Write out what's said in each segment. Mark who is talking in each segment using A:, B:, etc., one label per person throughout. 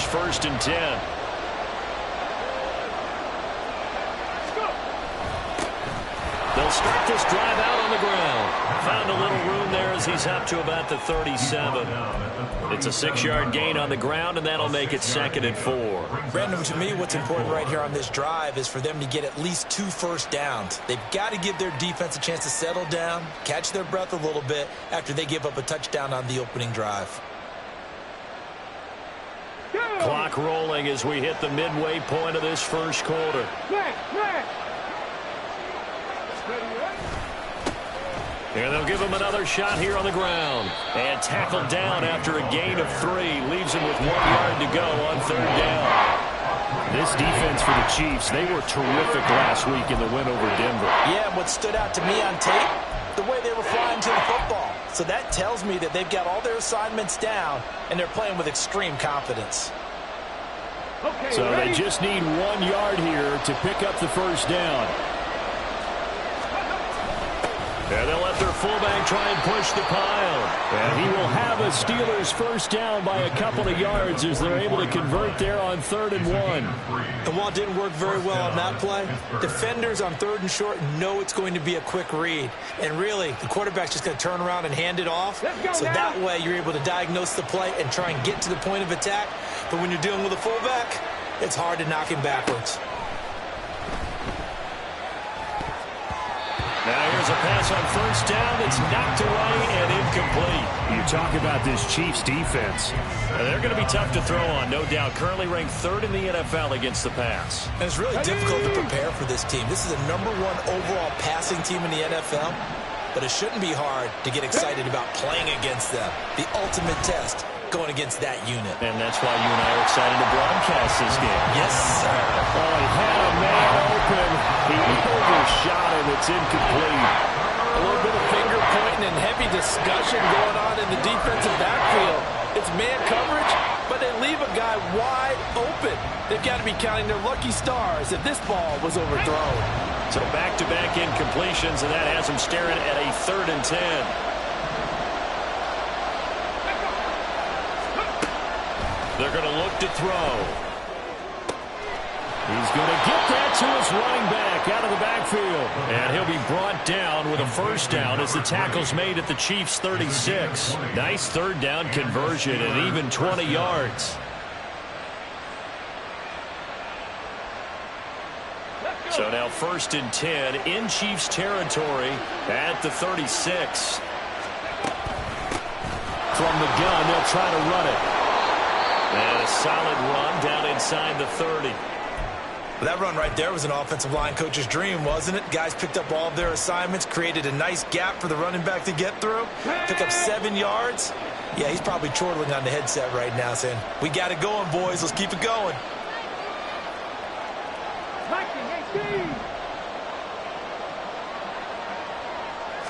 A: Steelers 1st and 10. They'll start this drive out on the ground. Found a little room there as he's up to about the 37. It's a 6-yard gain on the ground, and that'll make it 2nd and 4.
B: Brandon, to me, what's important right here on this drive is for them to get at least 2 first downs. They've got to give their defense a chance to settle down, catch their breath a little bit after they give up a touchdown on the opening drive.
A: Clock rolling as we hit the midway point of this first quarter. And they'll give him another shot here on the ground. And tackled down after a gain of 3. Leaves him with 1 yard to go on 3rd down.
C: This defense for the Chiefs, they were terrific last week in the win over Denver.
B: Yeah, and what stood out to me on tape, the way they were flying to the football. So that tells me that they've got all their assignments down, and they're playing with extreme confidence.
C: So they just need 1 yard here to pick up the first down.
A: And they'll let their fullback try and push the pile.
C: And he will have a Steelers first down by a couple of yards as they're able to convert there on 3rd and 1.
B: And while it didn't work very well on that play, defenders on 3rd and short know it's going to be a quick read. And really, the quarterback's just going to turn around and hand it off. So that way you're able to diagnose the play and try and get to the point of attack. But when you're dealing with a fullback, it's hard to knock him backwards.
A: Now here's a pass on 1st down that's knocked away and incomplete.
C: You talk about this Chiefs defense.
A: They're going to be tough to throw on, no doubt. Currently ranked 3rd in the NFL against the pass.
B: And it's really difficult to prepare for this team. This is the #1 overall passing team in the NFL. But it shouldn't be hard to get excited about playing against them. The ultimate test going against that unit.
A: And that's why you and I are excited to broadcast this game.
B: Yes, sir.
C: Oh, he had a man open. He overshot him. It's incomplete.
D: A little bit of finger pointing and heavy discussion going on in the defensive backfield. It's man coverage, but they leave a guy wide open. They've got to be counting their lucky stars if this ball was overthrown.
A: So back-to-back incompletions, and that has them staring at a 3rd and 10. They're going to look to throw.
C: He's going to get that to his running back out of the backfield.
A: And he'll be brought down with a first down as the tackle's made at the Chiefs' 36. Nice 3rd down conversion and even 20 yards. So now 1st and 10 in Chiefs territory at the 36.
C: From the gun, they'll try to run it.
A: And a solid run down inside the 30.
B: Well, that run right there was an offensive line coach's dream, wasn't it? Guys picked up all of their assignments, created a nice gap for the running back to get through, pick up 7 yards. Yeah, he's probably chortling on the headset right now saying, we got it going, boys. Let's keep it going.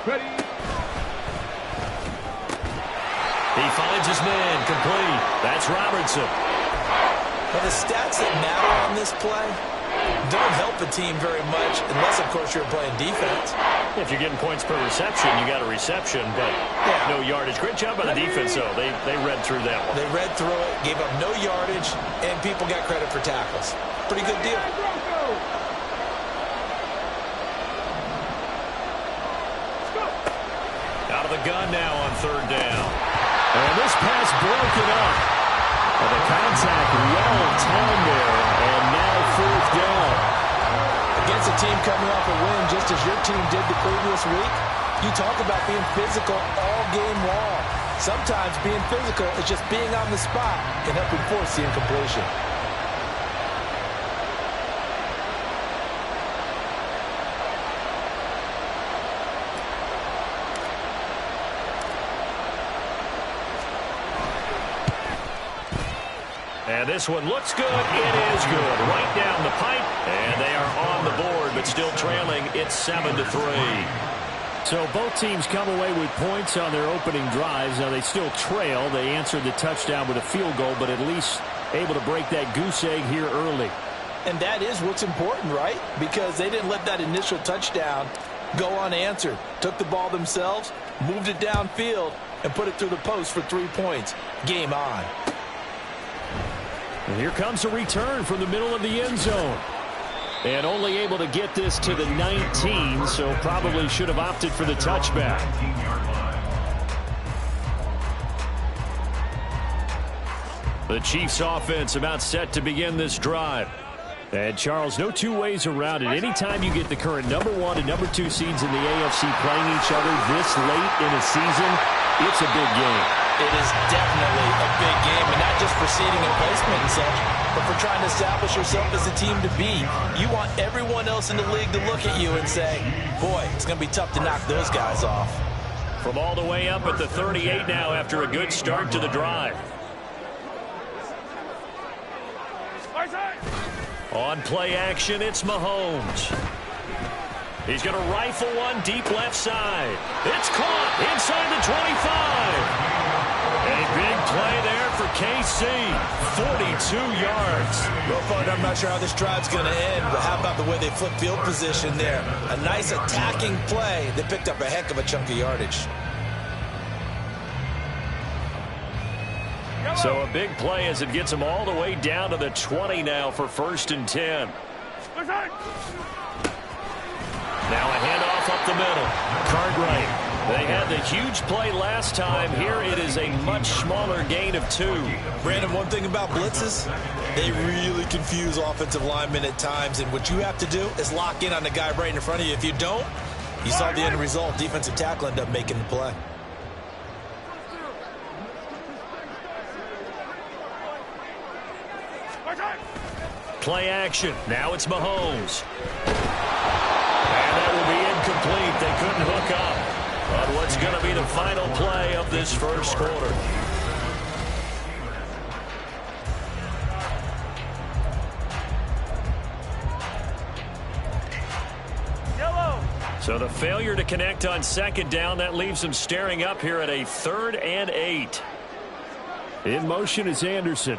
E: Ready.
A: He finds his man, complete. That's Robertson.
B: Well, the stats that matter on this play don't help a team very much unless, of course, you're playing defense.
A: If you're getting points per reception, you got a reception, but no yardage. Great job by the defense, though. They read through that one.
B: They read through it, gave up no yardage, and people got credit for tackles. Pretty good deal.
A: Out of the gun now on 3rd down.
C: And this pass broken up. And the contact well timed there. And now 4th down.
D: Against a team coming off a win just as your team did the previous week, you talk about being physical all game long. Sometimes being physical is just being on the spot and helping force the incompletion.
A: And this one looks good. It is good. Right down the pipe. And they are on the board, but still trailing. It's 7-3.
C: So both teams come away with points on their opening drives. Now they still trail. They answered the touchdown with a field goal, but at least able to break that goose egg here early.
D: And that is what's important, right? Because they didn't let that initial touchdown go unanswered. Took the ball themselves, moved it downfield, and put it through the post for 3 points. Game on.
C: And here comes a return from the middle of the end zone. And only able to get this to the 19, so probably should have opted for the touchback. The Chiefs offense about set to begin this drive. And Charles, no two ways around it. Anytime you get the current #1 and #2 seeds in the AFC playing each other this late in a season, it's a big game.
D: It is definitely a big game, and not just for seeding and placement and such, but for trying to establish yourself as a team to beat. You want everyone else in the league to look at you and say, boy, it's going to be tough to knock those guys off.
A: From all the way up at the 38 now after a good start to the drive. On play action, it's Mahomes. He's going to rifle one deep left side. It's caught inside the 25. A big play there for KC. 42 yards.
D: Well, Bud, I'm not sure how this drive's going to end, but how about the way they flip field position there? A nice attacking play. They picked up a heck of a chunk of yardage.
A: So a big play as it gets them all the way down to the 20 now for 1st and 10. Now a handoff up the middle. Cartwright. They had the huge play last time. Here it is a much smaller gain of 2.
D: Brandon, one thing about blitzes, they really confuse offensive linemen at times, and what you have to do is lock in on the guy right in front of you. If you don't, you saw the end result. Defensive tackle ended up making the play.
A: Play action. Now it's Mahomes. And that will be incomplete. They couldn't hook up on what's going to be the final play of this first quarter. So the failure to connect on 2nd down, that leaves them staring up here at a 3rd and 8.
C: In motion is Anderson.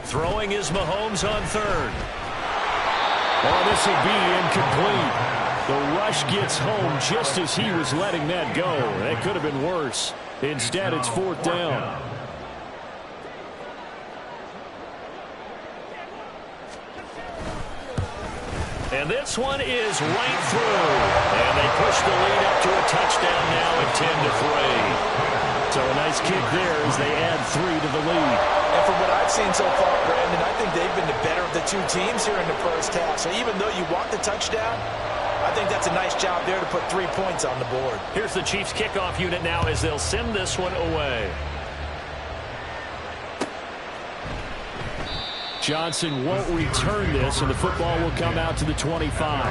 A: Throwing is Mahomes on 3rd.
C: Oh, this will be incomplete. The rush gets home just as he was letting that go. That could have been worse. Instead, it's 4th down.
A: And this one is right through. And they push the lead up to a touchdown now at 10-3.
C: So a nice kick there as they add 3 to the lead.
D: And from what I've seen so far, Brandon, I think they've been the better of the two teams here in the first half. So even though you want the touchdown, I think that's a nice job there to put 3 points on the board.
A: Here's the Chiefs kickoff unit now as they'll send this one away.
C: Johnson won't return this, and the football will come out to the 25.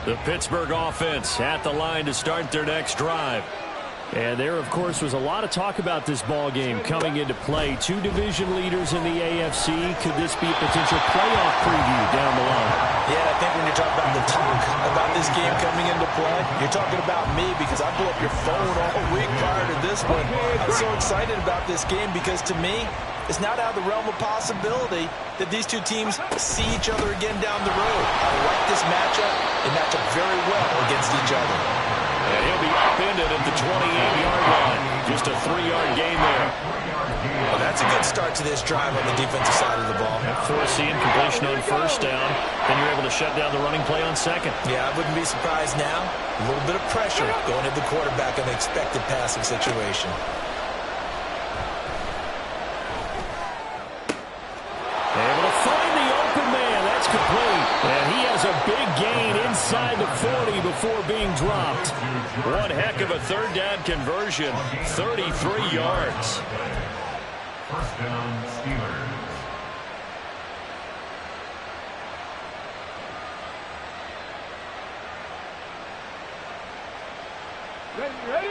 A: The Pittsburgh offense at the line to start their next drive.
C: And there, of course, was a lot of talk about this ball game coming into play. 2 division leaders in the AFC. Could this be a potential playoff preview down the line?
D: Yeah, I think when you're talking about the talk about this game coming into play, you're talking about me because I blew up your phone all week prior to this one. I'm so excited about this game because to me, it's not out of the realm of possibility that these two teams see each other again down the road. I like this matchup. They match up very well against each other.
A: And he'll be upended at the 28-yard line. Just a 3-yard gain there.
D: Well, that's a good start to this drive on the defensive side of the ball.
A: Force the incompletion on 1st down. Then you're able to shut down the running play on 2nd.
D: Yeah, I wouldn't be surprised now. A little bit of pressure going at the quarterback in the expected passing situation.
C: Able to find the open man. That's complete. And he has a big gain inside the 40 before being dropped.
A: One heck of a 3rd down conversion. 33 yards.
E: 1st down, Steelers.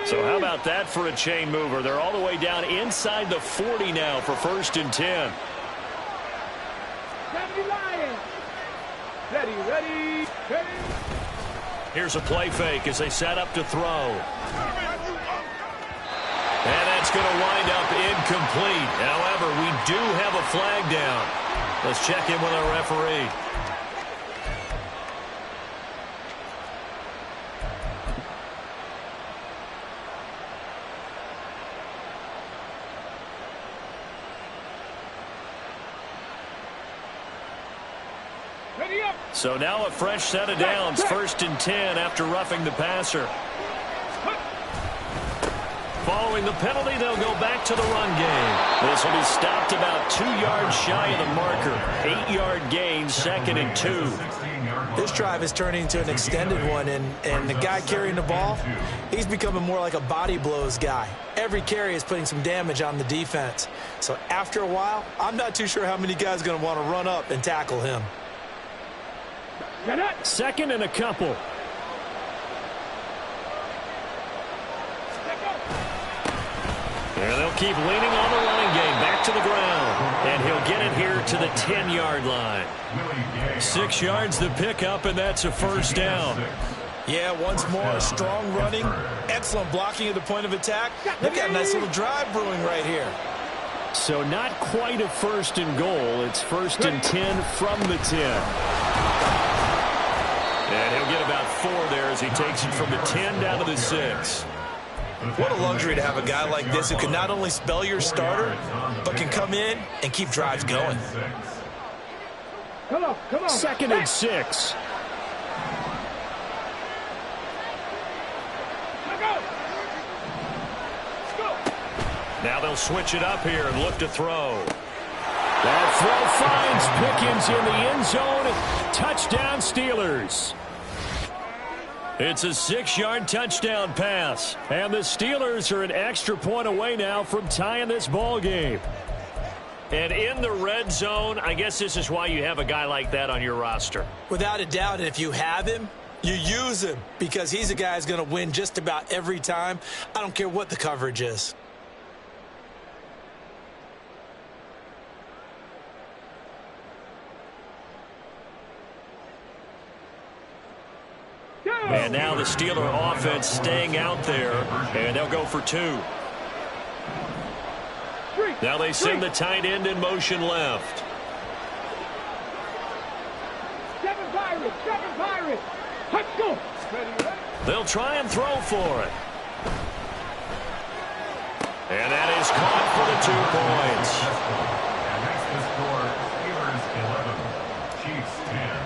A: So how about that for a chain mover? They're all the way down inside the 40 now for 1st and 10.
E: Ready.
A: Here's a play fake as they set up to throw. And that's going to wind up incomplete. flag down. Let's check in with our referee. So now a fresh set of downs, 1st and 10 after roughing the passer. Following the penalty, they'll go back to the run game. This will be stopped about 2 yards shy of the marker. 8-yard gain, 2nd and 2.
B: This drive is turning into an extended one, and the guy carrying the ball, he's becoming more like a body blows guy. Every carry is putting some damage on the defense. So after a while, I'm not too sure how many guys are going to want to run up and tackle him.
C: 2nd and a couple.
A: And they'll keep leaning on the running game back to the ground. And he'll get it here to the 10-yard line. 6 yards the pickup, and that's a 1st down.
B: Yeah, once more, strong running, excellent blocking at the point of attack. They've got a nice little drive brewing right here.
C: So not quite a 1st and goal. It's 1st and 10 from the 10.
A: And he'll get about 4 there as he takes it from the 10 down to the 6.
B: What a luxury to have a guy like this who can not only spell your starter, but can come in and keep drives going.
E: Come on.
C: 2nd and 6.
A: Now they'll switch it up here and look to throw.
C: That throw finds Pickens in the end zone. Touchdown, Steelers.
A: It's a 6-yard touchdown pass.
C: And the Steelers are an extra point away now from tying this ball game.
A: And in the red zone, I guess this is why you have a guy like that on your roster.
B: Without a doubt, and if you have him, you use him because he's a guy who's going to win just about every time. I don't care what the coverage is.
A: And now the Steeler offense staying out there, and they'll go for 2. Now they send the tight end in motion left.
E: 7 Pirates. Let's go.
A: They'll try and throw for it. And that is caught for the 2 points.
E: And that's the score. Steelers 11, Chiefs 10.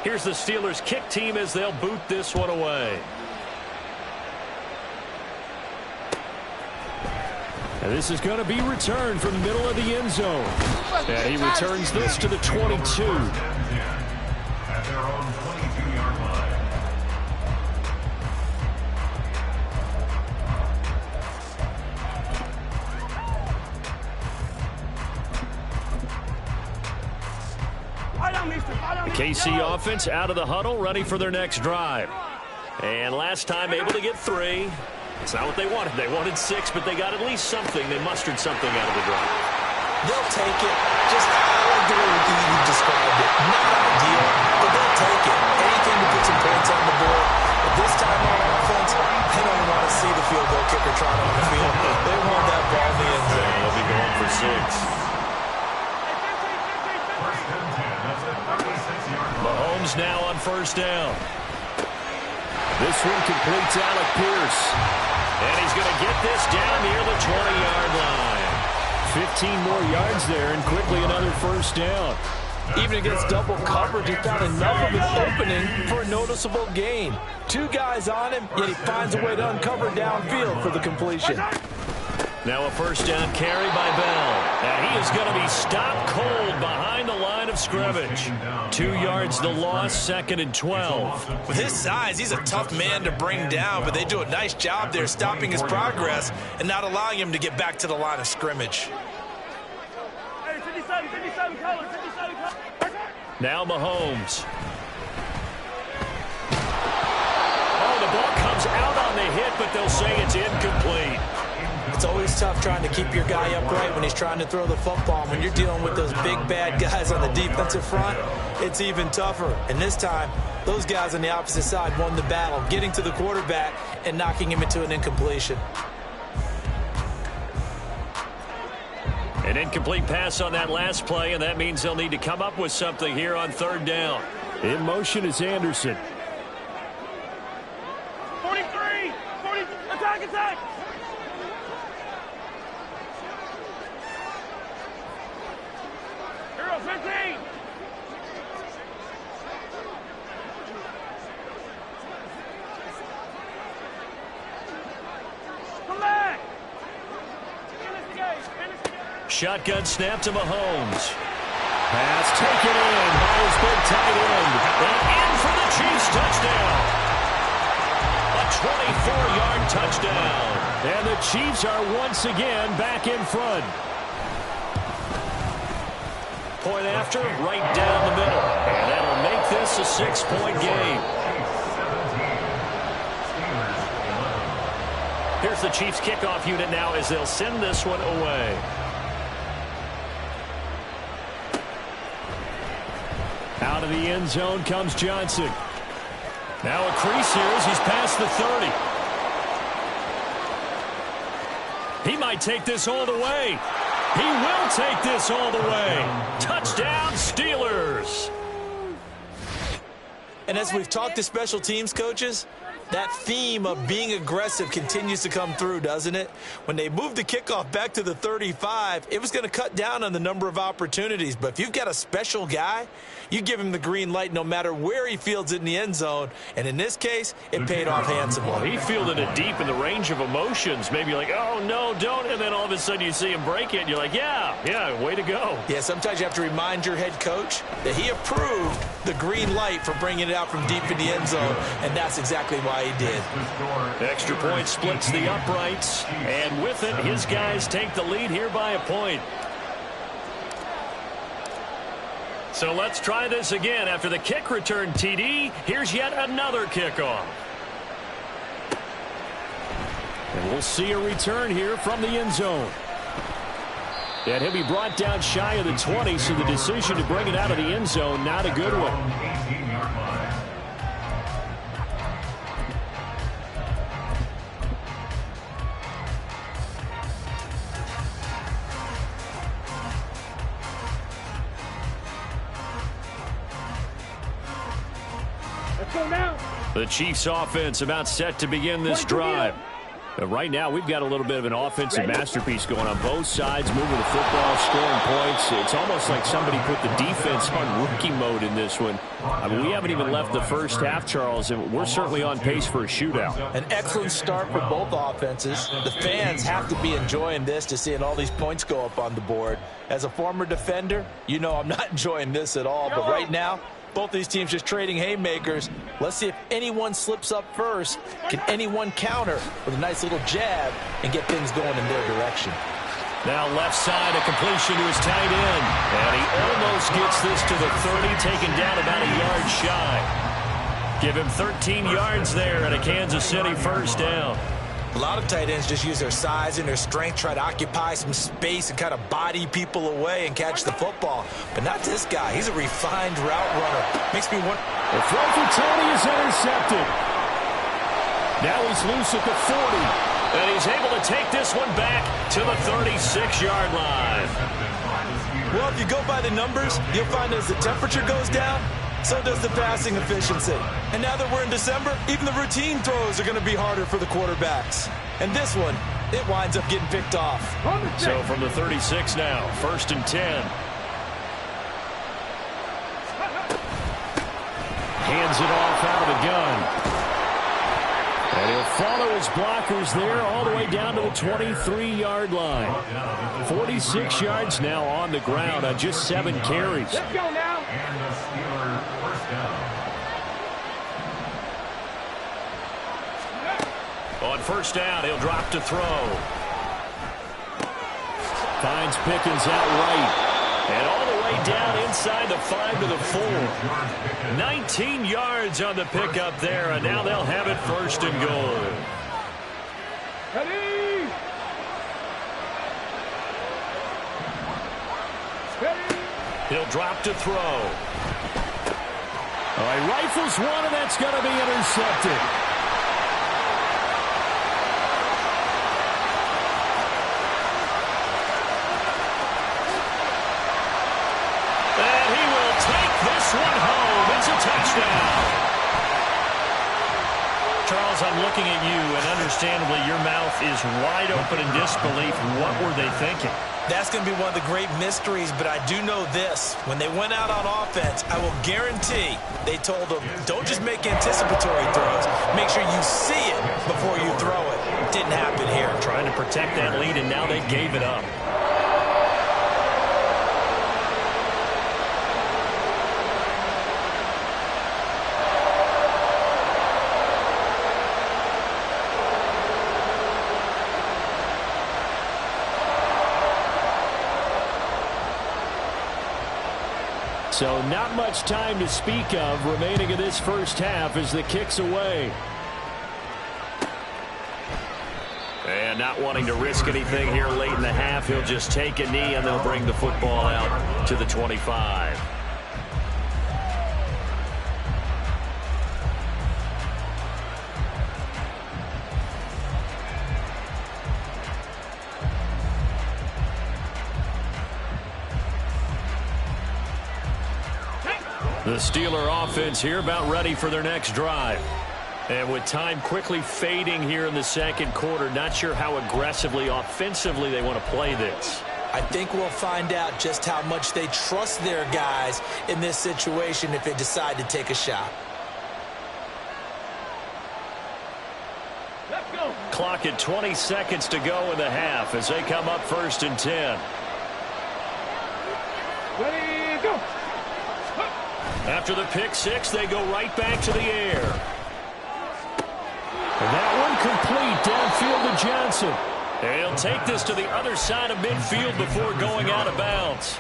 A: Here's the Steelers kick team as they'll boot this one away.
C: And this is going to be returned from the middle of the end zone. And he returns this to the 22.
E: At their own 22-yard line.
A: The KC offense out of the huddle, ready for their next drive. And last time able to get 3. It's not what they wanted. They wanted 6, but they got at least something. They mustered something out of the drive.
B: They'll take it. Just like the way you described it. Not ideal, but they'll take it. Anything to put some points on the board. But this time on offense, they don't want to see the field goal kicker trot on the field. They want that ball in the end zone.
A: They'll be going for 6. Mahomes now on 1st down.
C: This one completes Alec Pierce.
A: And he's going to get this down near the 20-yard line.
C: 15 more yards there, and quickly another 1st down.
D: Even against double coverage, he found enough of an opening for a noticeable gain. 2 guys on him, yet he finds a way to uncover downfield for the completion.
A: Now a 1st down carry by Bell. And he is going to be stopped cold behind the line of scrimmage. 2 yards the loss, 2nd and 12.
B: With his size, he's a tough man to bring down, but they do a nice job there stopping his progress and not allowing him to get back to the line of scrimmage.
A: Now Mahomes. Oh, the ball comes out on the hit, but they'll say it's incomplete.
B: It's always tough trying to keep your guy upright when he's trying to throw the football. When you're dealing with those big, bad guys on the defensive front, it's even tougher. And this time, those guys on the opposite side won the battle, getting to the quarterback and knocking him into an incompletion.
A: An incomplete pass on that last play, and that means they'll need to come up with something here on third down.
C: In motion is Anderson.
F: 43! 40! Attack, attack! Hero 15! Come back!
A: Shotgun snap to Mahomes. Pass taken in by his big tight end. And in for the Chiefs touchdown. A 24-yard touchdown.
C: And the Chiefs are once again back in front.
A: Point after, right down the middle. And that'll make this a 6-point game. Here's the Chiefs kickoff unit now as they'll send this one away.
C: Out of the end zone comes Johnson. Now a crease here as he's past the 30.
A: He might take this all the way. He will take this all the way. Touchdown, Steelers.
B: And as we've talked to special teams coaches, that theme of being aggressive continues to come through, doesn't it? When they moved the kickoff back to the 35, it was going to cut down on the number of opportunities. But if you've got a special guy, you give him the green light no matter where he fields it in the end zone. And in this case, it paid off handsomely.
A: He fielded it deep in the range of emotions. Maybe like, oh, no, don't. And then all of a sudden you see him break it. And you're like, yeah, way to go.
B: Yeah, sometimes you have to remind your head coach that he approved the green light for bringing it out from deep in the end zone. And that's exactly why he did.
A: Extra point splits the uprights. And with it, his guys take the lead here by a point. So let's try this again. After the kick return TD, here's yet another kickoff.
C: And we'll see a return here from the end zone. And he'll be brought down shy of the 20, so the decision to bring it out of the end zone, not a good one.
E: 18-yard line.
A: The Chiefs offense about set to begin this drive. Right now, we've got a little bit of an offensive masterpiece going on both sides, moving the football, scoring points. It's almost like somebody put the defense on rookie mode in this one. I mean, we haven't even left the first half, Charles, and we're certainly on pace for a shootout.
B: An excellent start for both offenses. The fans have to be enjoying this to seeing all these points go up on the board. As a former defender, you know I'm not enjoying this at all, but right now, both these teams just trading haymakers. Let's see if anyone slips up first. Can anyone counter with a nice little jab and get things going in their direction?
A: Now left side, a completion to his tight end. And he almost gets this to the 30, taken down about a yard shy. Give him 13 yards there and a Kansas City first down.
B: A lot of tight ends just use their size and their strength, try to occupy some space and kind of body people away and catch the football. But not this guy. He's a refined route runner. Makes me wonder.
C: The throw for Tony is intercepted. Now he's loose at the 40.
A: And he's able to take this one back to the 36-yard line.
B: Well, if you go by the numbers, you'll find as the temperature goes down, so does the passing efficiency. And now that we're in December, even the routine throws are going to be harder for the quarterbacks. And this one, it winds up getting picked off.
A: So from the 36 now, 1st and 10.
C: Hands it off out of the gun. And he'll follow his blockers there all the way down to the 23-yard line. 46 yards now on the ground on just 7 carries.
F: Let's go now.
E: And the Steelers first down.
A: On first down, he'll drop to throw.
C: Finds Pickens out right.
A: And all the way down inside the 5 to the 4. 19 yards on the pickup there, and now they'll have it 1st and goal.
F: Ready? Ready?
A: He'll drop to throw.
C: All right, rifles one, and that's going to be intercepted.
A: touchdown. Charles, I'm looking at you, and understandably, your mouth is wide open in disbelief. What were they thinking?
B: That's going to be one of the great mysteries, but I do know this. When they went out on offense, I will guarantee they told them, don't just make anticipatory throws. Make sure you see it before you throw it. Didn't happen here.
A: Trying to protect that lead, and now they gave it up.
C: So not much time to speak of remaining in this first half as the kick's away.
A: And not wanting to risk anything here late in the half, he'll just take a knee and they'll bring the football out to the 25. The Steeler offense here about ready for their next drive. And with time quickly fading here in the second quarter, not sure how aggressively, offensively they want to play this.
B: I think we'll find out just how much they trust their guys in this situation if they decide to take a shot.
F: Let's go.
A: Clock at 20 seconds to go in the half as they come up 1st and 10.
F: Ready, go.
A: After the pick six, they go right back to the air.
C: And that one complete downfield to Johnson.
A: He'll take this to the other side of midfield before going out of bounds.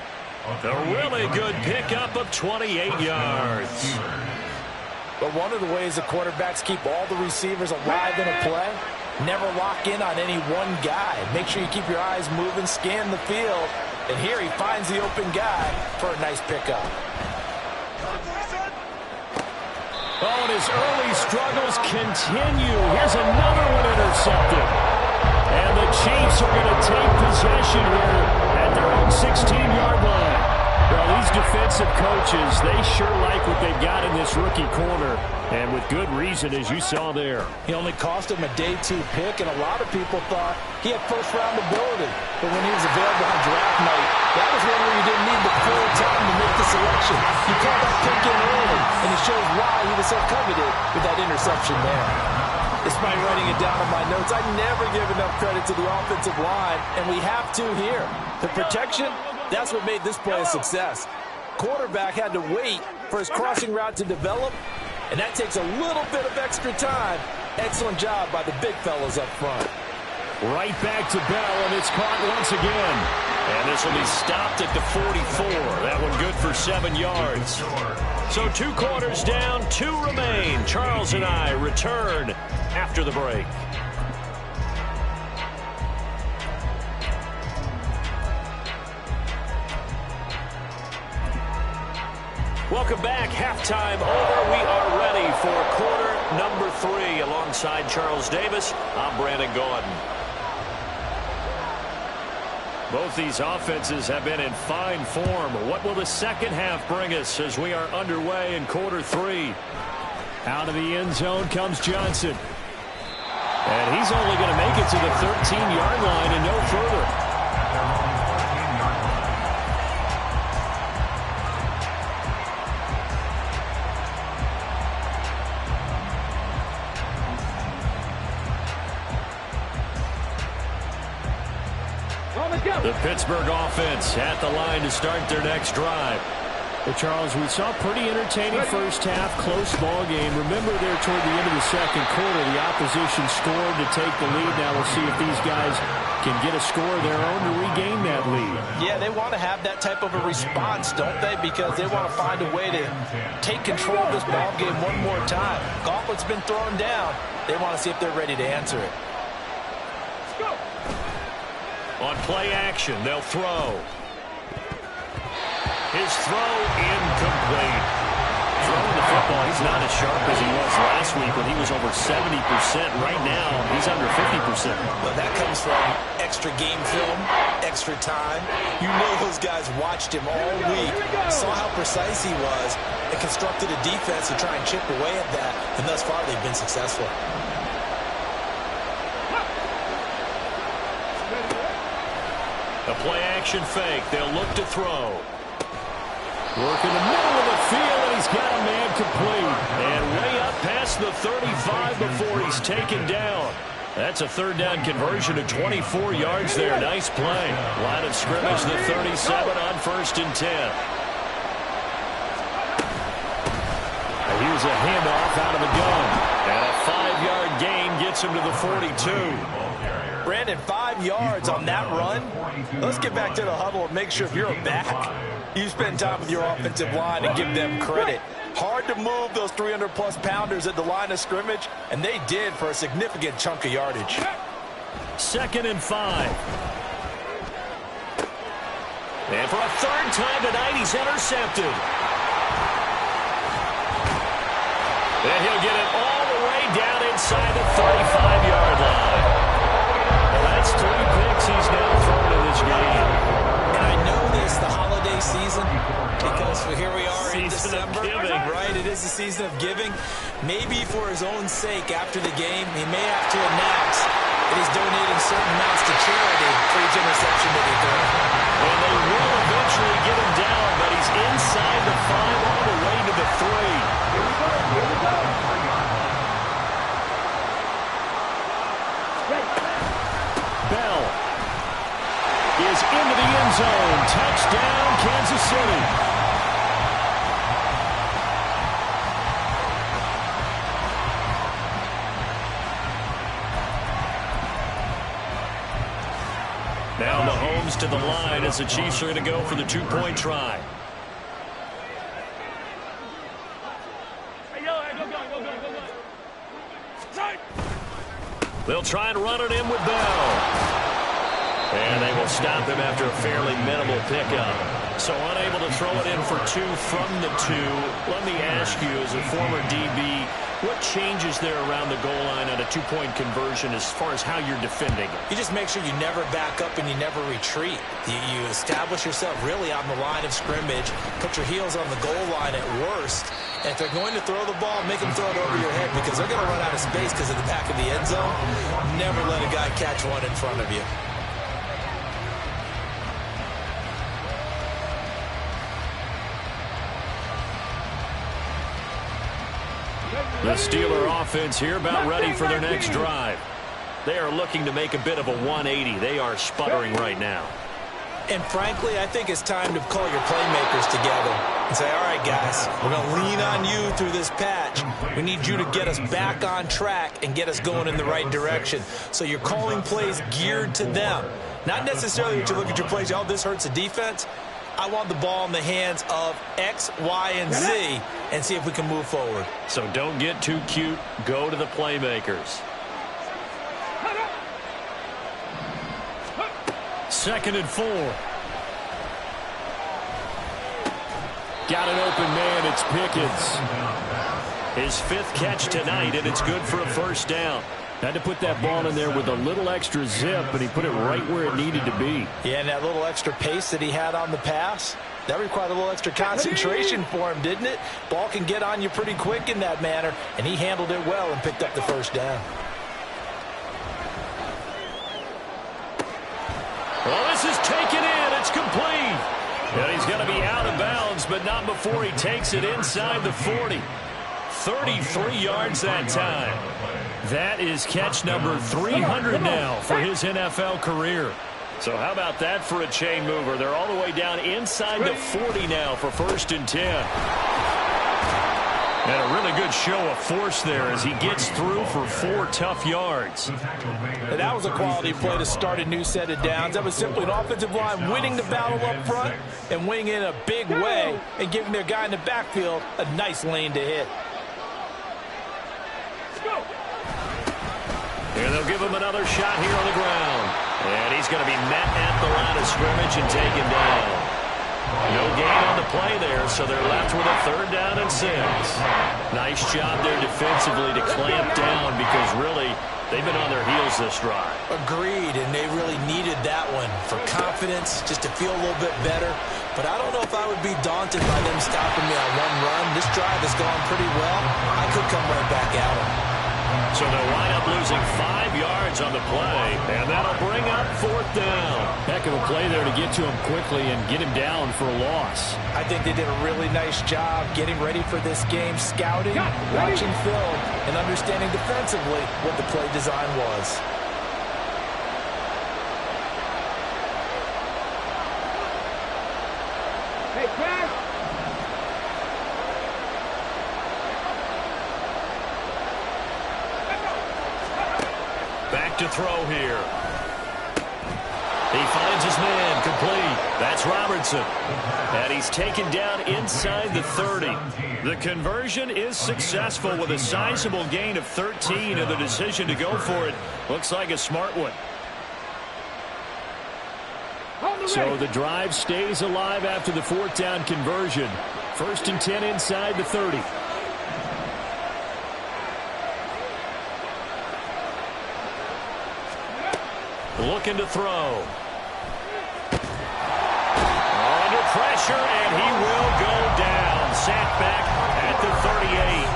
A: A really good pickup of 28 yards.
D: But one of the ways the quarterbacks keep all the receivers alive in a play, never lock in on any one guy. Make sure you keep your eyes moving, scan the field. And here he finds the open guy for a nice pickup.
C: Oh, and his early struggles continue. Here's another one intercepted. And the Chiefs are going to take possession here at their own 16-yard line. Well, these defensive coaches, they sure like what they've got in this rookie corner. And with good reason, as you saw there.
D: He only cost him a day 2 pick, and a lot of people thought he had first-round ability. But when he was available on draft night, that was one where you didn't need the full time to make the selection. You called that pick in early, and it shows why he was so coveted with that interception there. Despite writing it down on my notes, I never give enough credit to the offensive line, and we have to here. The protection, that's what made this play a success. Quarterback had to wait for his crossing route to develop, and that takes a little bit of extra time. Excellent job by the big fellas up front.
C: Right back to Bell, and it's caught once again.
A: And this will be stopped at the 44. That one good for 7 yards. So 2 quarters down, 2 remain. Charles and I return after the break. Welcome back. Halftime over. We are ready for quarter number 3. Alongside Charles Davis, I'm Brandon Gaudin. Both these offenses have been in fine form. What will the second half bring us as we are underway in quarter 3?
C: Out of the end zone comes Johnson. And he's only going to make it to the 13-yard line and no further. The Pittsburgh offense at the line to start their next drive. Well, Charles, we saw a pretty entertaining first half, close ball game. Remember there toward the end of the second quarter, the opposition scored to take the lead. Now we'll see if these guys can get a score of their own to regain that lead.
D: Yeah, they want to have that type of a response, don't they? Because they want to find a way to take control of this ball game one more time. Gauntlet's been thrown down. They want to see if they're ready to answer it.
A: On play action, they'll throw. His throw incomplete. Throwing the
C: football, he's not as sharp as he was last week when he was over 70%. Right now, he's under 50%.
B: Well, that comes from extra game film, extra time. You know those guys watched him all week, saw how precise he was, and constructed a defense to try and chip away at that, and thus far they've been successful.
A: A play-action fake. They'll look to throw. Work in the middle of the field, and he's got a man complete. And way up past the 35 before he's taken down. That's a third down conversion of 24 yards there. Nice play. Line of scrimmage, the 37 on 1st and 10. Here's a handoff out of the gun. And a 5-yard gain gets him to the 42.
D: Brandon, 5 yards on that run. Let's get back to the huddle and make sure if you're a back, you spend time with your offensive line and give them credit. Hard to move those 300-plus pounders at the line of scrimmage, and they did for a significant chunk of yardage.
A: 2nd and 5. And for a third time tonight, he's intercepted. And he'll get it all the way down inside the 35-yard line. Well, that's 3 picks he's now thrown in this game.
B: And I know this, the holiday season, because here we are in December, right? It is the season of giving. Maybe for his own sake, after the game, he may have to announce that he's donating certain amounts to charity for each interception that he throws.
A: And they will eventually get him down, but he's inside the 5 all the way to the 3. Bell is into the end zone. Touchdown, Kansas City. Now Mahomes to the line as the Chiefs are going to go for the 2-point try. They'll try and run it in with Bell. And they will stop him after a fairly minimal pickup. So unable to throw it in for 2 from the 2. Let me ask you, as a former DB, what changes there around the goal line on a 2-point conversion as far as how you're defending it?
B: You just make sure you never back up and you never retreat. You establish yourself really on the line of scrimmage, put your heels on the goal line at worst, and if they're going to throw the ball, make them throw it over your head because they're going to run out of space because of the back of the end zone. Never let a guy catch one in front of you.
A: The Steeler offense here about ready for their next drive. They are looking to make a bit of a 180. They are sputtering right now.
B: And frankly, I think it's time to call your playmakers together and say, all right, guys, we're going to lean on you through this patch. We need you to get us back on track and get us going in the right direction. So you're calling plays geared to them. Not necessarily that you look at your plays, oh, this hurts the defense. I want the ball in the hands of X, Y, and Z and see if we can move forward.
A: So don't get too cute. Go to the playmakers. 2nd and 4. Got an open man. It's Pickens. His 5th catch tonight, and it's good for a 1st down. Had to put that ball in there with a little extra zip, and he put it right where it needed to be.
D: Yeah, and that little extra pace that he had on the pass, that required a little extra concentration for him, didn't it? Ball can get on you pretty quick in that manner, and he handled it well and picked up the 1st down.
A: Well, this is taken in. It's complete. And he's going to be out of bounds, but not before he takes it inside the 40. 33 yards that time. That is catch number 300 now for his NFL career. So how about that for a chain mover? They're all the way down inside the 40 now for 1st and 10. And a really good show of force there as he gets through for 4 tough yards.
D: And that was a quality play to start a new set of downs. That was simply an offensive line winning the battle up front and winning in a big way and giving their guy in the backfield a nice lane to hit.
A: And they'll give him another shot here on the ground. And he's going to be met at the line of scrimmage and taken down. No gain on the play there, so they're left with a 3rd down and 6. Nice job there defensively to clamp down because really they've been on their heels this drive.
B: Agreed, and they really needed that one for confidence, just to feel a little bit better. But I don't know if I would be daunted by them stopping me on one run. This drive has gone pretty well. I could come right back at them.
A: So they'll wind up losing 5 yards on the play, and that'll bring up 4th down.
C: Heck of a play there to get to him quickly and get him down for a loss.
D: I think they did a really nice job getting ready for this game, scouting, watching film, and understanding defensively what the play design was.
F: Hey, Crash!
A: Back to throw here. He finds his man complete. That's Robertson. And he's taken down inside the 30. The conversion is successful with a sizable gain of 13, and the decision to go for it looks like a smart one.
C: So the drive stays alive after the 4th down conversion. 1st and 10 inside the 30.
A: Looking to throw. Under pressure, and he will go down. Sat back at the 38.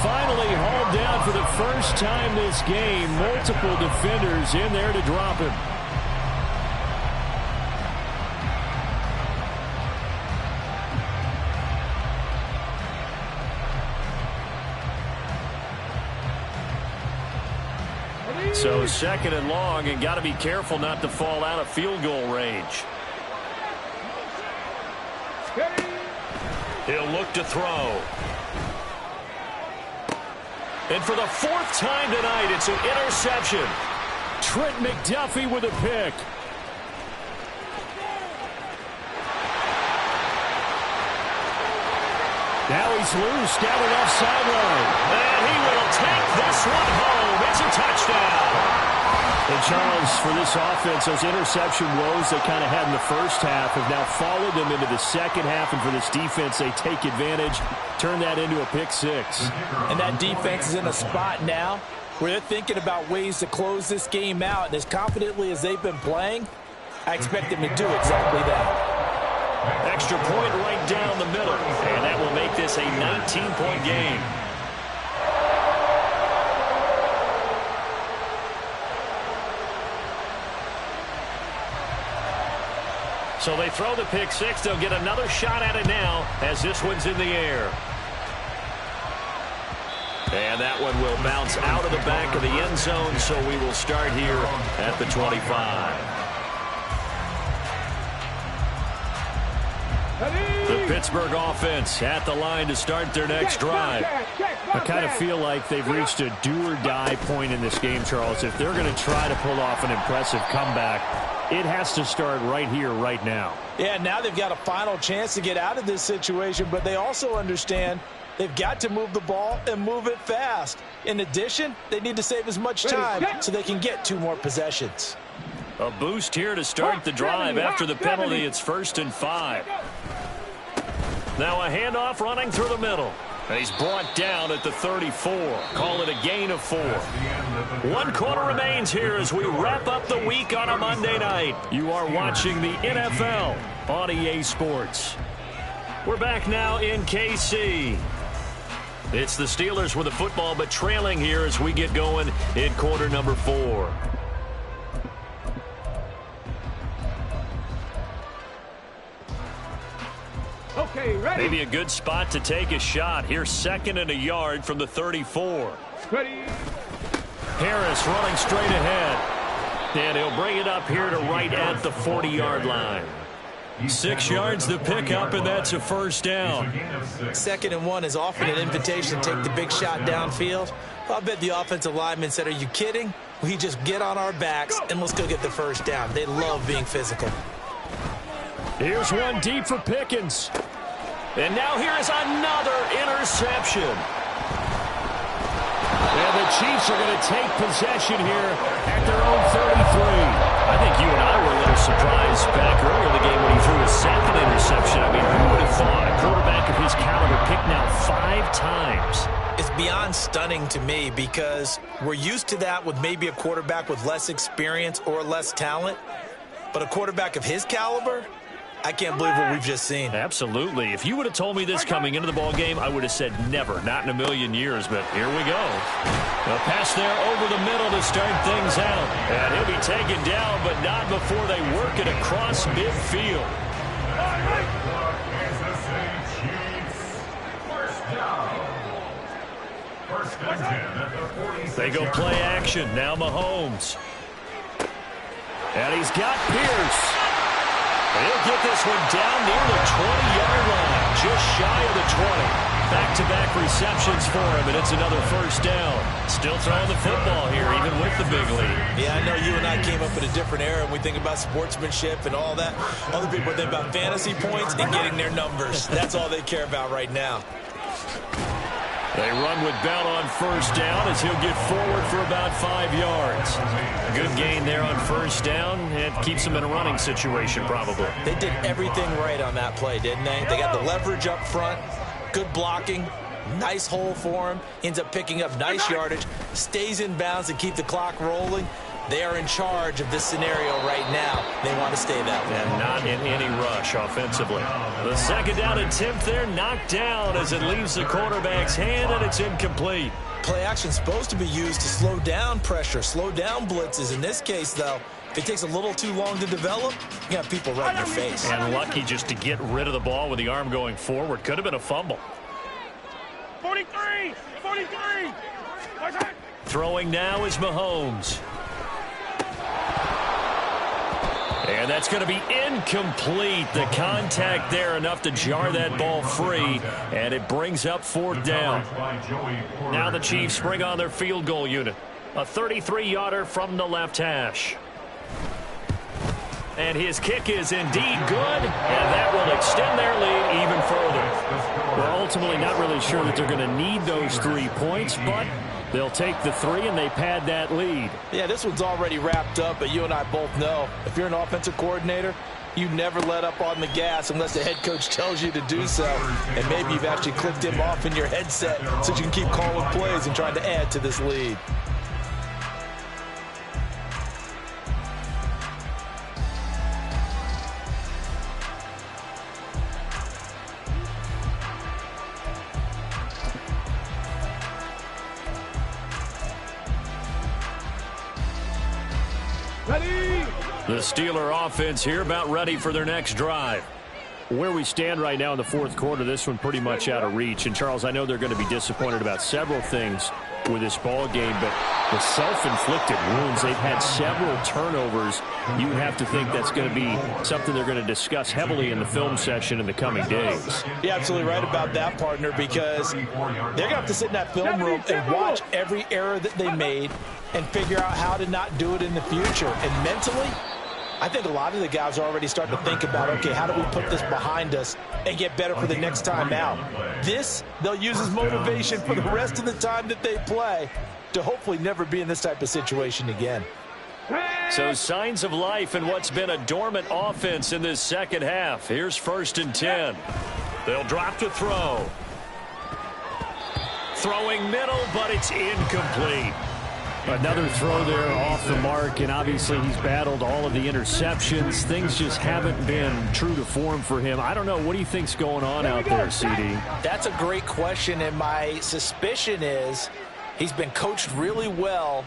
C: Finally hauled down for the first time this game. Multiple defenders in there to drop him.
A: So 2nd and long, and got to be careful not to fall out of field goal range. He'll look to throw. And for the 4th time tonight, it's an interception.
C: Trent McDuffie with a pick. Now he's loose down the left sideline.
A: And he will take this one home. It's a touchdown.
C: And Charles, for this offense, those interception woes they kind of had in the first half have now followed them into the second half. And for this defense, they take advantage, turn that into a pick 6.
D: And that defense is in a spot now where they're thinking about ways to close this game out. And as confidently as they've been playing, I expect them to do exactly that.
A: Extra point right down the middle, and that will make this a 19-point game. So they throw the pick 6. They'll get another shot at it now as this one's in the air. And that one will bounce out of the back of the end zone, so we will start here at the 25. The Pittsburgh offense at the line to start their next drive.
C: I kind of feel like they've reached a do-or-die point in this game, Charles. If they're going to try to pull off an impressive comeback, it has to start right here, right now.
D: Yeah, now they've got a final chance to get out of this situation, but they also understand they've got to move the ball and move it fast. In addition, they need to save as much time so they can get 2 more possessions.
A: A boost here to start the drive. After the penalty, it's 1st and 5. Now a handoff running through the middle. And he's brought down at the 34. Call it a gain of 4. 1 quarter remains here as we wrap up the week on a Monday night. You are watching the NFL on EA Sports. We're back now in KC. It's the Steelers with the football, but trailing here as we get going in quarter number 4.
F: Okay, ready?
A: Maybe a good spot to take a shot. Here's 2nd and a yard from the 34.
F: Ready?
A: Harris running straight ahead. And he'll bring it up here to right at the 40-yard line. 6 yards to pick up, and that's a 1st down.
B: 2nd and 1 is often an invitation to take the big shot downfield. I bet the offensive lineman said, are you kidding? We just get on our backs and let's go get the 1st down. They love being physical.
C: Here's one deep for Pickens.
A: And now here is another interception.
C: And the Chiefs are going to take possession here at their own 33.
A: I think you and I were a little surprised back earlier in the game when he threw his 2nd interception.
C: picked now 5 times.
B: It's beyond stunning to me because we're used to that with maybe a quarterback with less experience or less talent. But a quarterback of his caliber, I can't believe what we've just seen.
C: Absolutely. If you would have told me this coming into the ball game, I would have said never, not in a million years. But here we go. A pass there over the middle to start things out. And he'll be taken down, but not before they work it across midfield. They go play action. Now Mahomes. And he's got Pierce. He'll get this one down near the 20-yard line, just shy of the 20. Back-to-back receptions for him, and it's another first down. Still throwing the football here, even with the big lead.
B: Yeah, I know you and I came up in a different era, and we think about sportsmanship and all that. Other people think about fantasy points and getting their numbers. That's all they care about right now.
C: They run with Bell on first down as he'll get forward for about 5 yards. Good gain there on first down. It keeps them in a running situation probably.
B: They did everything right on that play, didn't they? They got the leverage up front, good blocking, nice hole for him, ends up picking up nice yardage, stays in bounds and keep the clock rolling. They are in charge of this scenario right now. They want to stay that way.
C: And not in any rush offensively. The second down attempt there knocked down as it leaves the quarterback's hand, and it's incomplete.
B: Play action is supposed to be used to slow down pressure, slow down blitzes. In this case, though, if it takes a little too long to develop, you got people right in your face.
C: And lucky just to get rid of the ball with the arm going forward. Could have been a fumble.
F: 43! 43!
C: Throwing now is Mahomes. And that's going to be incomplete. The contact there enough to jar that ball free, and it brings up fourth down. Now the Chiefs bring on their field goal unit. A 33-yarder from the left hash. And his kick is indeed good, and that will extend their lead even further. We're ultimately not really sure that they're going to need those 3 points, but they'll take the 3 and they pad that lead.
B: Yeah, this one's already wrapped up, but you and I both know if you're an offensive coordinator, you never let up on the gas unless the head coach tells you to do so. And maybe you've actually clicked him off in your headset so you can keep calling plays and trying to add to this lead.
C: The Steeler offense here about ready for their next drive. Where we stand right now in the fourth quarter, this one pretty much out of reach. And, Charles, I know they're going to be disappointed about several things with this ball game, but the self-inflicted wounds, they've had several turnovers. You have to think that's going to be something they're going to discuss heavily in the film session in the coming days.
B: You're absolutely right about that, partner, because they're going to have to sit in that film room and watch every error that they made and figure out how to not do it in the future. And mentally, I think a lot of the guys are already starting to think about, okay, how do we put this behind us and get better for the next time out? This, they'll use as motivation for the rest of the time that they play to hopefully never be in this type of situation again.
C: So signs of life in what's been a dormant offense in this second half. Here's 1st and 10. They'll drop to throw. Throwing middle, but it's incomplete. Another throw there off the mark, and obviously he's battled all of the interceptions. Things just haven't been true to form for him. I don't know. What do you think's going on out there, CD?
B: That's a great question, and my suspicion is he's been coached really well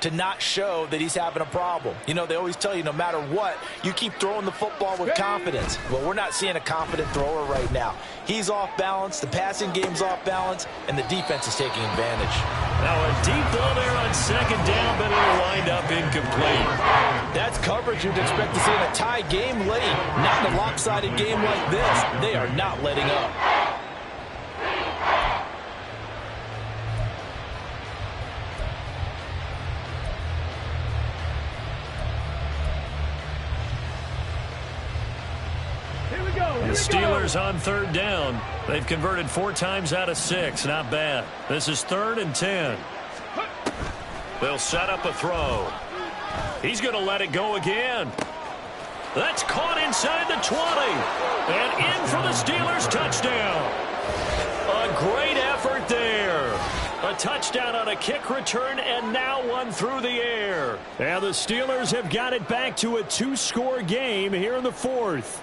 B: to not show that he's having a problem. You know, they always tell you no matter what, you keep throwing the football with confidence. Well, we're not seeing a confident thrower right now. He's off balance, the passing game's off balance, and the defense is taking advantage.
C: Now a deep ball there on second down, but it'll wind up incomplete.
B: That's coverage you'd expect to see in a tie game late. Not in a lopsided game like this. They are not letting up.
C: The Steelers on 3rd down. They've converted 4 times out of 6. Not bad. This is 3rd and 10. They'll set up a throw. He's going to let it go again. That's caught inside the 20. And in for the Steelers touchdown.
A: A great effort there. A touchdown on a kick return, and now one through the air.
C: And the Steelers have got it back to a 2-score game here in the fourth.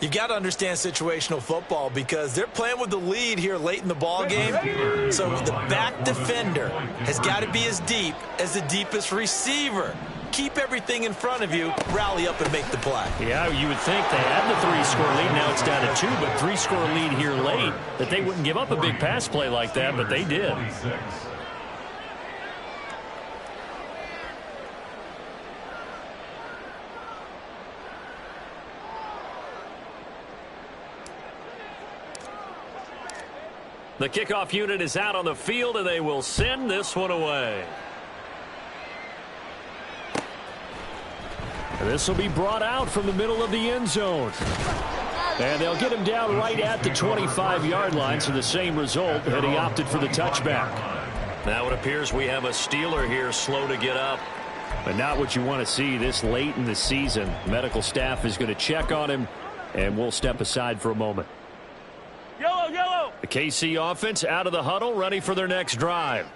B: You've got to understand situational football because they're playing with the lead here late in the ball game. So the back defender has got to be as deep as the deepest receiver. Keep everything in front of you, rally up and make the play.
C: Yeah, you would think they had the 3-score lead. Now it's down to 2, but 3-score lead here late, that they wouldn't give up a big pass play like that, but they did.
A: The kickoff unit is out on the field, and they will send this one away.
C: This will be brought out from the middle of the end zone. And they'll get him down right at the 25-yard line, so the same result, and he opted for the touchback.
A: Now it appears we have a Steeler here slow to get up.
C: But not what you want to see this late in the season. Medical staff is going to check on him, and we'll step aside for a moment.
F: Yellow.
A: The KC offense out of the huddle, ready for their next drive.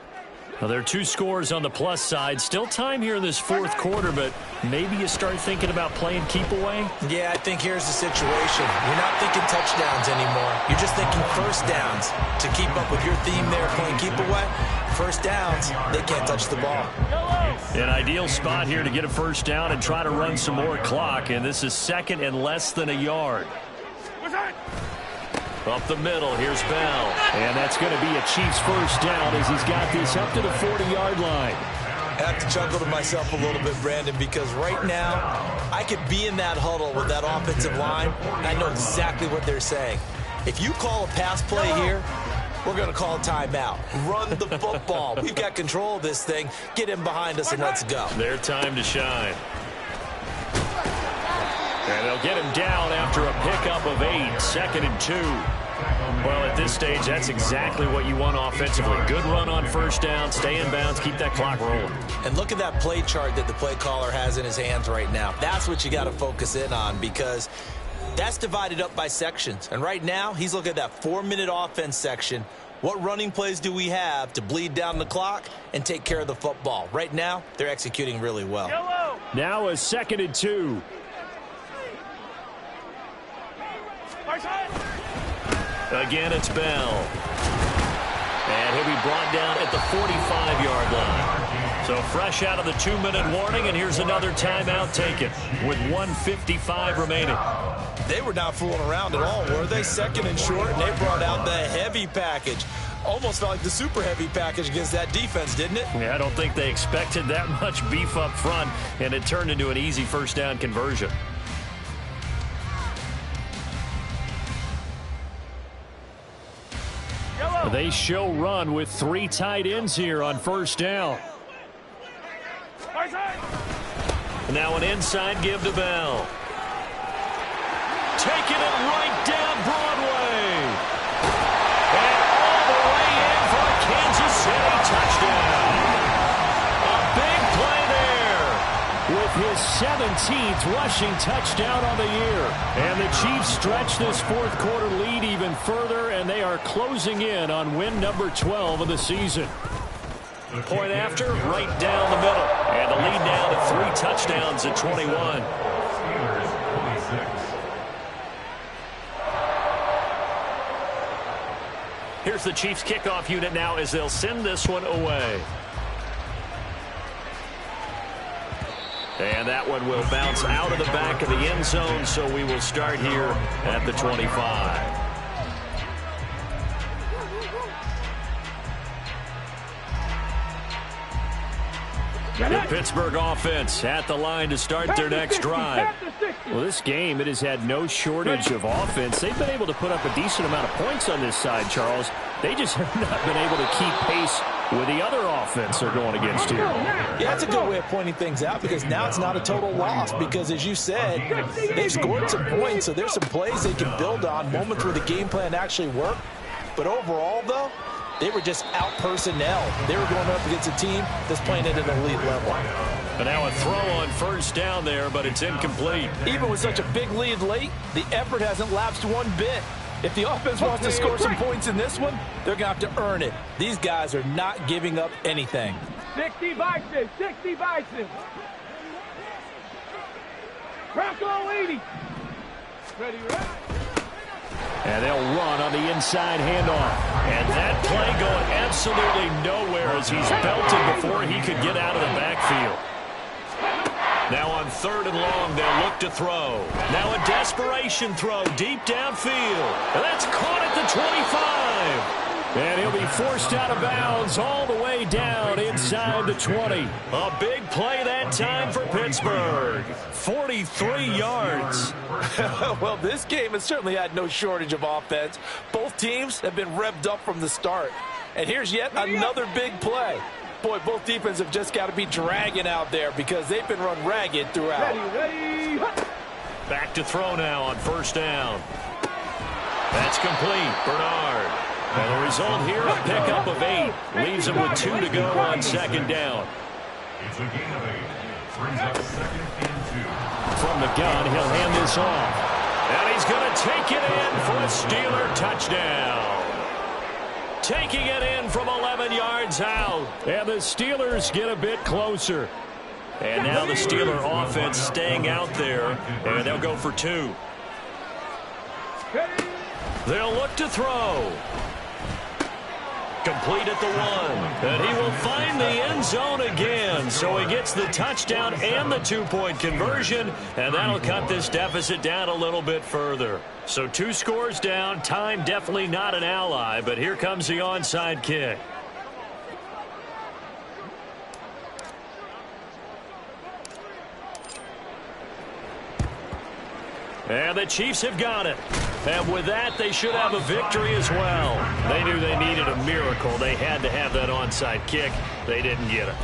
C: Well, there are 2 scores on the plus side. Still time here in this fourth quarter, but maybe you start thinking about playing keep away?
B: Yeah, I think here's the situation. You're not thinking touchdowns anymore. You're just thinking first downs. To keep up with your theme there, playing keep away, first downs, they can't touch the ball.
C: An ideal spot here to get a first down and try to run some more clock, and this is second and less than a yard.
A: Up the middle, here's Bell.
C: And that's going to be a Chiefs first down as he's got this up to the 40-yard line.
B: I have to chuckle to myself a little bit, Brandon, because right now I could be in that huddle with that offensive line, and I know exactly what they're saying. If you call a pass play here, we're going to call a timeout. Run the football. We've got control of this thing. Get him behind us and let's go.
A: Their time to shine.
C: And they'll get him down after a pickup of 8, second and 2.
A: Well, at this stage, that's exactly what you want offensively. Good run on first down, stay in bounds, keep that clock rolling.
B: And look at that play chart that the play caller has in his hands right now. That's what you got to focus in on because that's divided up by sections. And right now, he's looking at that 4-minute offense section. What running plays do we have to bleed down the clock and take care of the football? Right now, they're executing really well.
F: Yellow.
C: Now a second and 2.
A: Again, it's Bell. And he'll be brought down at the 45-yard line. So fresh out of the 2-minute warning, and here's another timeout taken with 1:55 remaining.
B: They were not fooling around at all, were they? Second and short, and they brought out the heavy package. Almost felt like the super heavy package against that defense, didn't it?
A: Yeah, I don't think they expected that much beef up front, and it turned into an easy first down conversion.
C: They show run with 3 tight ends here on first down.
A: Now an inside give to Bell. Taking it right down Broadway. And all the way in for a Kansas City touchdown. A big play there.
C: With his 17th rushing touchdown on the year. And the Chiefs stretch this fourth quarter lead even further, and they are closing in on win number 12 of the season.
A: Point after, right down the middle. And the lead now to 3 touchdowns at 21. Here's the Chiefs kickoff unit now as they'll send this one away. And that one will bounce out of the back of the end zone, so we will start here at the 25. The Pittsburgh offense at the line to start their next drive.
C: Well, this game, it has had no shortage of offense. They've been able to put up a decent amount of points on this side, Charles. They just have not been able to keep pace with the other offense they're going against here.
B: Yeah, that's a good way of pointing things out because now it's not a total loss because, as you said, they've scored some points, so there's some plays they can build on, moments where the game plan actually worked. But overall, though, they were just out-personnel. They were going up against a team that's playing at an elite level.
A: And now a throw on first down there, but it's incomplete.
D: Even with such a big lead late, the effort hasn't lapsed one bit. If the offense wants to score some points in this one, they're going to have to earn it. These guys are not giving up anything.
F: 60 Bison, 60 Bison. Bronco 80. Ready, right?
C: And they'll run on the inside handoff. And that play going absolutely nowhere as he's belted before he could get out of the backfield. Now on 3rd and long, they'll look to throw. Now a desperation throw deep downfield. And that's caught at the 25. And he'll be forced out of bounds all the way down inside the 20. A big play that time for Pittsburgh. 43 yards.
D: Well, this game has certainly had no shortage of offense. Both teams have been revved up from the start. And here's yet another big play. Boy, both defenses have just got to be dragging out there because they've been run ragged throughout.
F: Ready.
A: Back to throw now on 1st down. That's complete. Bernard. And the result here, a pickup of 8. Leaves him with 2 to go on 2nd down.
E: It's a gain of 8. Brings up 2nd and 2.
C: From the gun, he'll hand this off.
A: And he's going to take it in for a Steeler touchdown. Taking it in from 11 yards out.
C: And the Steelers get a bit closer.
A: And now the Steeler offense staying out there. And they'll go for 2. They'll look to throw. Complete at the 1. And he will find the end zone again. So he gets the touchdown and the 2-point conversion. And that'll cut this deficit down a little bit further. So 2 scores down. Time definitely not an ally. But here comes the onside kick. And the Chiefs have got it. And with that, they should have a victory as well. They knew they needed a miracle. They had to have that onside kick. They didn't get it.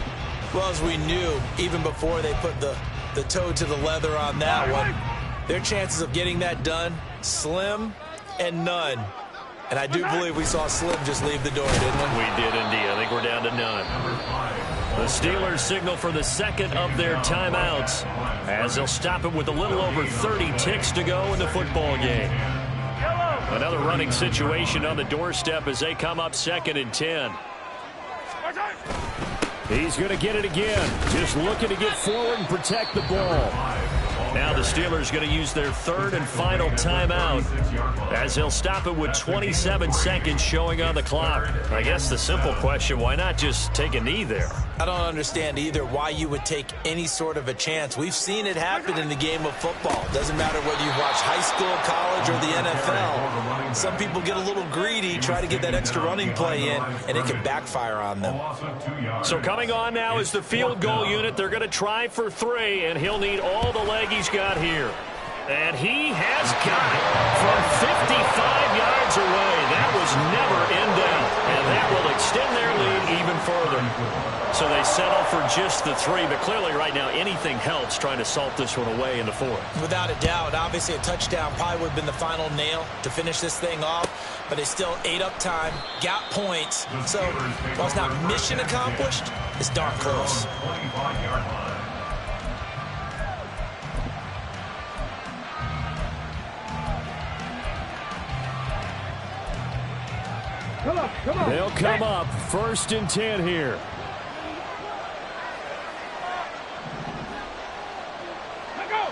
B: Well, as we knew, even before they put the toe to the leather on that one, their chances of getting that done, slim and none. And I do believe we saw Slim just leave the door, didn't we?
A: We did indeed. I think we're down to none. The Steelers signal for the 2nd of their timeouts as they'll stop it with a little over 30 ticks to go in the football game. Another running situation on the doorstep as they come up 2nd and 10.
C: He's going to get it again. Just looking to get forward and protect the ball.
A: Now the Steelers going to use their 3rd and final timeout as they'll stop it with 27 seconds showing on the clock. I guess the simple question, why not just take a knee there?
B: I don't understand either why you would take any sort of a chance. We've seen it happen in the game of football. Doesn't matter whether you watch high school, college, or the NFL. Some people get a little greedy, try to get that extra running play in, and it can backfire on them.
A: So coming on now is the field goal unit. They're going to try for 3, and he'll need all the leg he's got here. And he has got it from 55 yards away. That was never in doubt, and that will extend their lead even further. So they settle for just the 3, but clearly right now anything helps trying to salt this one away in the 4th.
B: Without a doubt, obviously a touchdown probably would have been the final nail to finish this thing off, but they still ate up time, got points. So while it's not mission accomplished, it's darn close.
F: Come on.
C: They'll come up 1st and 10 here.
F: Let go.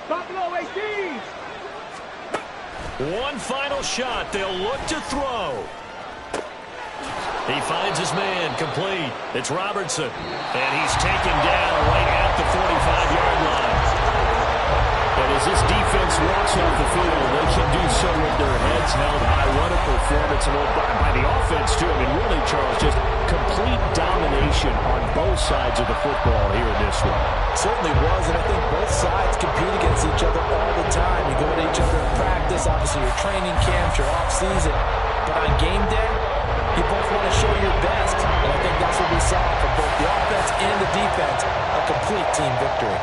F: Buffalo 18.
A: One final shot. They'll look to throw. He finds his man, complete. It's Robertson. And he's taken down right at the 45-yard line.
C: And as this defense walks off the field, they can do so with their heads held high. What a performance by the offense, too. I mean, really, Charles, just complete domination on both sides of the football here in this one.
B: Certainly was, and I think both sides compete against each other all the time. You go to each other in practice, obviously your training camps, your off-season. But on game day, you both want to show your best. And I think that's what we saw from both the offense and the defense, a complete team victory.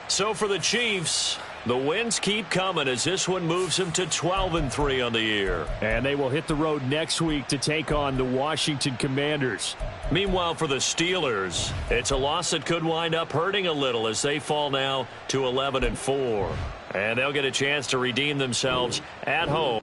A: So for the Chiefs, the wins keep coming as this one moves them to 12-3 on the year.
C: And they will hit the road next week to take on the Washington Commanders.
A: Meanwhile, for the Steelers, it's a loss that could wind up hurting a little as they fall now to 11-4. And they'll get a chance to redeem themselves at home.